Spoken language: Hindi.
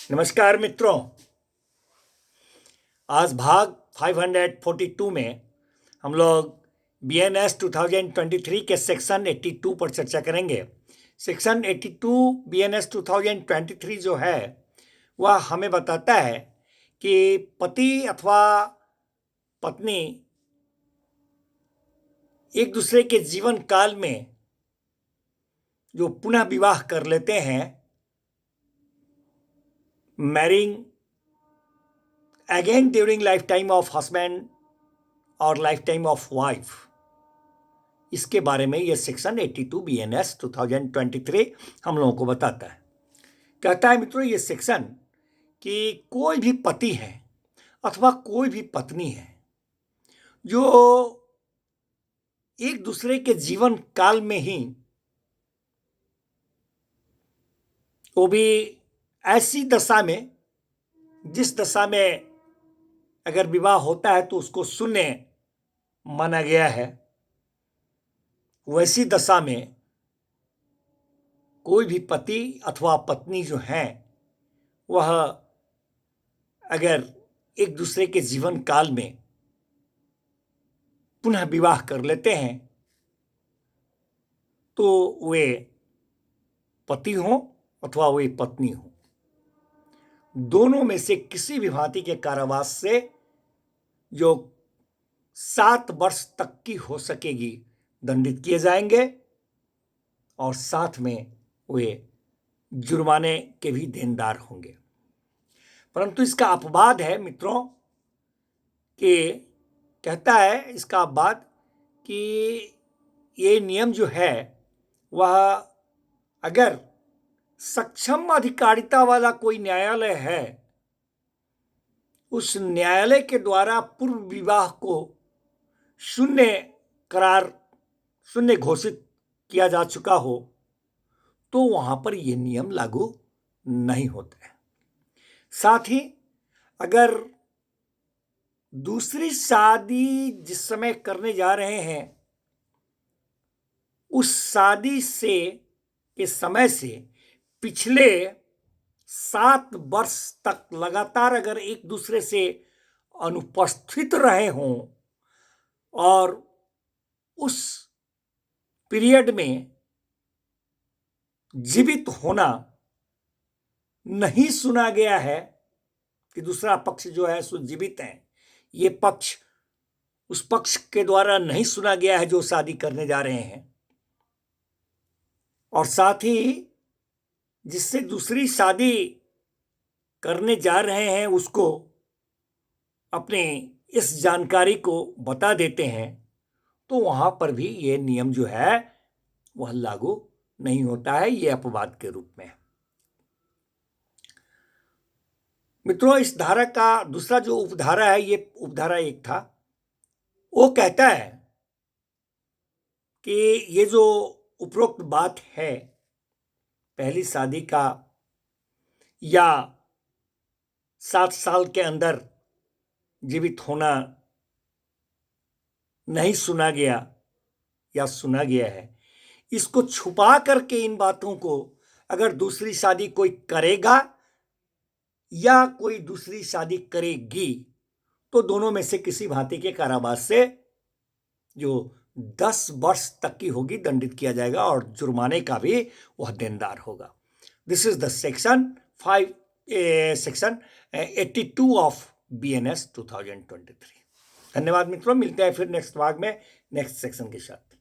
नमस्कार मित्रों। आज भाग 542 में हम लोग BNS 2023 के सेक्शन 82 पर चर्चा करेंगे। सेक्शन 82 BNS 2023 जो है वह हमें बताता है कि पति अथवा पत्नी एक दूसरे के जीवन काल में जो पुनः विवाह कर लेते हैं, marrying again during life time of husband और लाइफ टाइम ऑफ वाइफ, इसके बारे में यह सेक्शन 82 BNS 2023 हम लोगों को बताता है। कहता है मित्रों ये सेक्शन कि कोई भी पति है अथवा कोई भी पत्नी है जो एक दूसरे के जीवन काल में ही, वो भी ऐसी दशा में जिस दशा में अगर विवाह होता है तो उसको शून्य माना गया है, वैसी दशा में कोई भी पति अथवा पत्नी जो हैं वह अगर एक दूसरे के जीवन काल में पुनः विवाह कर लेते हैं तो वे पति हों अथवा वे पत्नी हों, दोनों में से किसी भी भांति के कारावास से जो 7 वर्ष तक की हो सकेगी दंडित किए जाएंगे और साथ में वे जुर्माने के भी देनदार होंगे। परंतु इसका अपवाद है मित्रों कि कहता है इसका अपवाद कि ये नियम जो है वह अगर सक्षम अधिकारिता वाला कोई न्यायालय है, उस न्यायालय के द्वारा पूर्व विवाह को शून्य घोषित किया जा चुका हो तो वहां पर यह नियम लागू नहीं होता है। साथ ही अगर दूसरी शादी जिस समय करने जा रहे हैं उस शादी से के समय से पिछले 7 वर्ष तक लगातार अगर एक दूसरे से अनुपस्थित रहे हों और उस पीरियड में जीवित होना नहीं सुना गया है कि दूसरा पक्ष जो है सो जीवित है, ये पक्ष उस पक्ष के द्वारा नहीं सुना गया है जो शादी करने जा रहे हैं, और साथ ही जिससे दूसरी शादी करने जा रहे हैं उसको अपने इस जानकारी को बता देते हैं तो वहां पर भी ये नियम जो है वह लागू नहीं होता है, ये अपवाद के रूप में। मित्रों इस धारा का दूसरा जो उपधारा है, ये उपधारा 1 था, वो कहता है कि ये जो उपरोक्त बात है पहली शादी का या 7 साल के अंदर जीवित होना नहीं सुना गया या सुना गया है, इसको छुपा करके इन बातों को अगर दूसरी शादी कोई करेगा या कोई दूसरी शादी करेगी तो दोनों में से किसी भांति के कारावास से जो 10 वर्ष तक की होगी दंडित किया जाएगा और जुर्माने का भी वह देनदार होगा। This is the section 82 of BNS 2023। धन्यवाद मित्रों, मिलते हैं फिर नेक्स्ट भाग में नेक्स्ट सेक्शन के साथ।